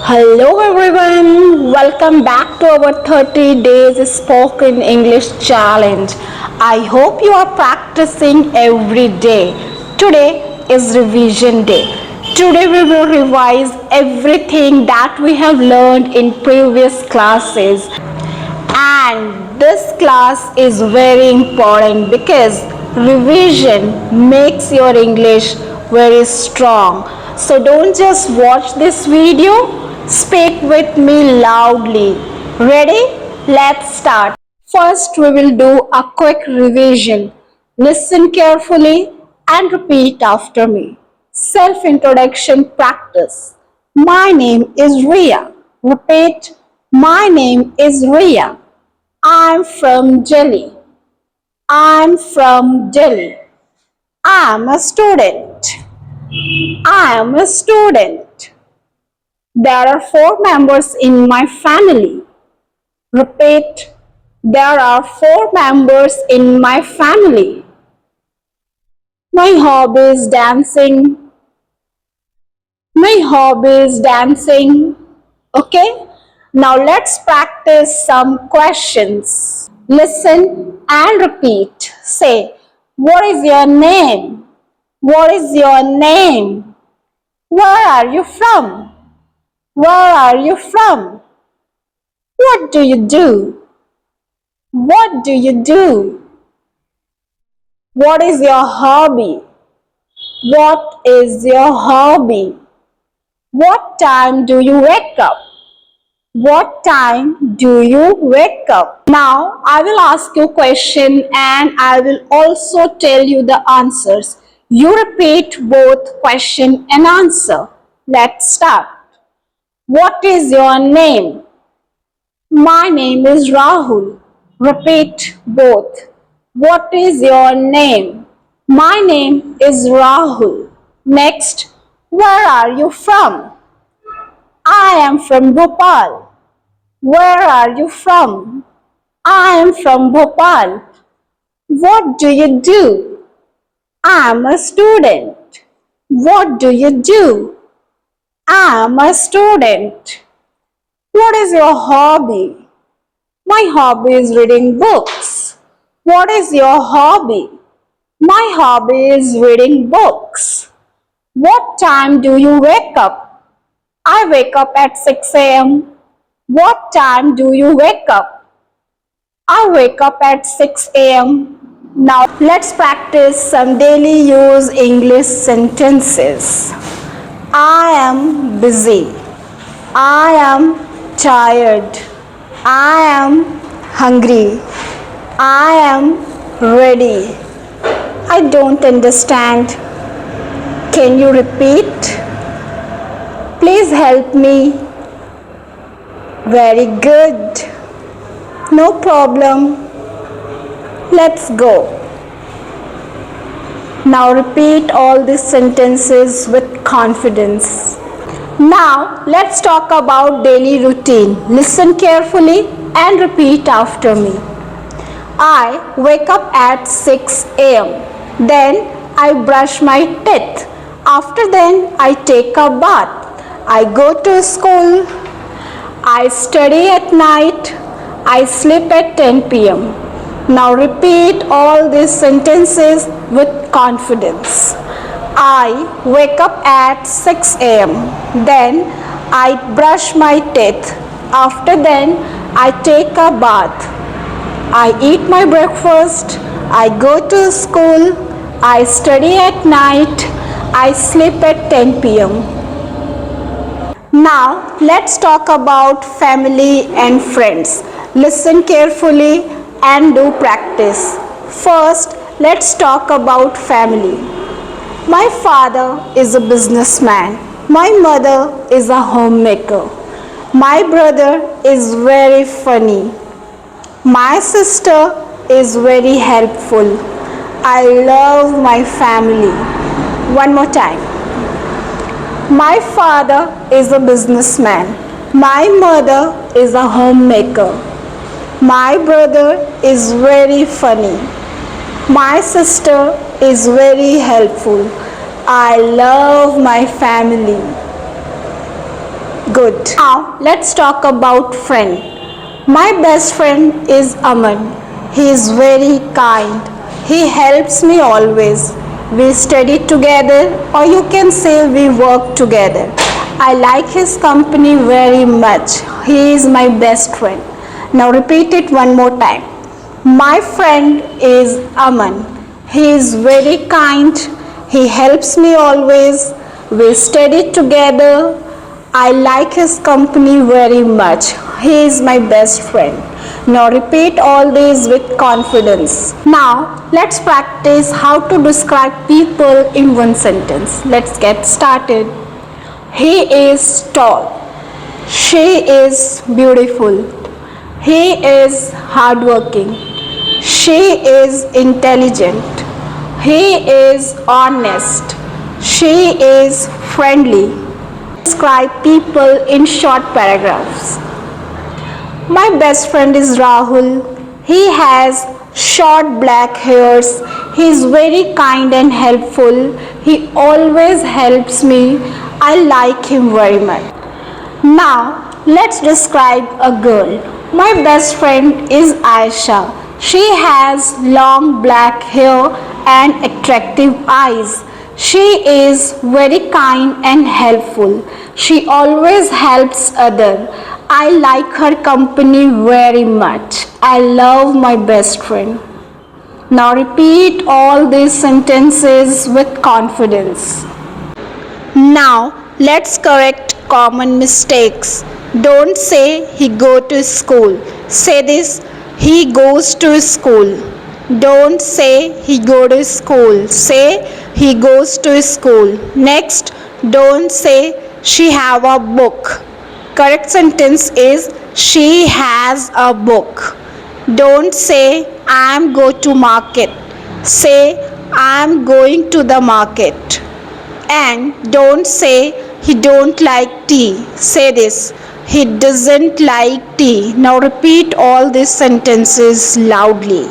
Hello everyone, welcome back to our 30 days spoken English challenge. I hope you are practicing every day. Today is revision day. Today we will revise everything that we have learned in previous classes. And this class is very important because revision makes your English very strong. So don't just watch this video, speak with me loudly. Ready? Let's start. First, we will do a quick revision. Listen carefully and repeat after me. Self-introduction practice. My name is Ria. Repeat. My name is Ria. I'm from Delhi. I'm from Delhi. I'm a student. I'm a student. There are 4 members in my family. Repeat. There are 4 members in my family. My hobby is dancing. My hobby is dancing. Okay? Now let's practice some questions. Listen and repeat. Say, what is your name? What is your name? Where are you from? Where are you from? What do you do? What do you do? What is your hobby? What is your hobby? What time do you wake up? What time do you wake up? Now I will ask you a question and I will also tell you the answers. You repeat both question and answer. Let's start. What is your name? My name is Rahul. Repeat both. What is your name? My name is Rahul. Next, where are you from? I am from Bhopal. Where are you from? I am from Bhopal. What do you do? I am a student. What do you do? I am a student. What is your hobby? My hobby is reading books. What is your hobby? My hobby is reading books. What time do you wake up? I wake up at 6 a.m. What time do you wake up? I wake up at 6 a.m. Now let's practice some daily use English sentences. I am busy. I am tired. I am hungry. I am ready. I don't understand. Can you repeat? Please help me. Very good. No problem. Let's go. Now repeat all these sentences with confidence. Now let's talk about daily routine. Listen carefully and repeat after me. I wake up at 6 a.m. Then I brush my teeth. After then I take a bath. I go to school. I study at night. I sleep at 10 p.m. Now repeat all these sentences with confidence. I wake up at 6 a.m. Then I brush my teeth. After then I take a bath. I eat my breakfast. I go to school. I study at night. I sleep at 10 p.m. Now let's talk about family and friends. Listen carefully and do practice. First, let's talk about family. My father is a businessman. My mother is a homemaker. My brother is very funny. My sister is very helpful. I love my family. One more time. My father is a businessman. My mother is a homemaker. My brother is very funny. My sister is very helpful. I love my family. Good. Now let's talk about friend. My best friend is Aman. He is very kind. He helps me always. We study together, or you can say we work together. I like his company very much. He is my best friend. Now repeat it one more time. My friend is Aman. He is very kind. He helps me always. We study together. I like his company very much. He is my best friend. Now repeat all these with confidence. Now let's practice how to describe people in one sentence. Let's get started. He is tall. She is beautiful. He is hardworking. She is intelligent. He is honest. She is friendly. Describe people in short paragraphs. My best friend is Rahul. He has short black hairs. He is very kind and helpful. He always helps me. I like him very much. Now let's describe a girl. My best friend is Aisha. She has long black hair and attractive eyes. She is very kind and helpful. She always helps others. I like her company very much. I love my best friend. Now repeat all these sentences with confidence. Now let's correct common mistakes. Don't say he go to school. Say this, he goes to school. Don't say he go to school. Say he goes to school. Next, don't say she have a book. Correct sentence is she has a book. Don't say I am go to market. Say I am going to the market. And don't say he don't like tea. Say this, he doesn't like tea. Now repeat all these sentences loudly.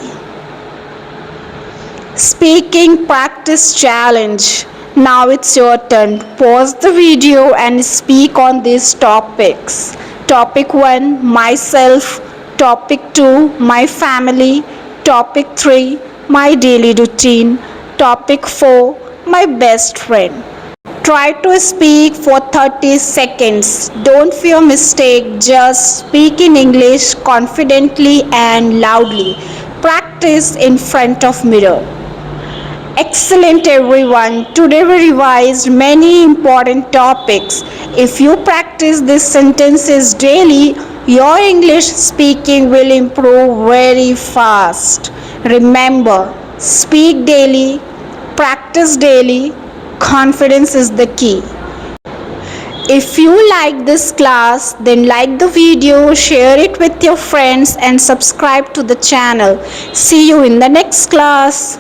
Speaking practice challenge. Now it's your turn. Pause the video and speak on these topics. Topic 1, myself. Topic 2, my family. Topic 3, my daily routine. Topic 4, my best friend. Try to speak for 30 seconds. Don't fear mistake. Just speak in English confidently and loudly. Practice in front of mirror. Excellent everyone. Today we revised many important topics. If you practice these sentences daily, your English speaking will improve very fast. Remember, speak daily, practice daily. Confidence is the key. If you like this class, then like the video, share it with your friends and subscribe to the channel. See you in the next class.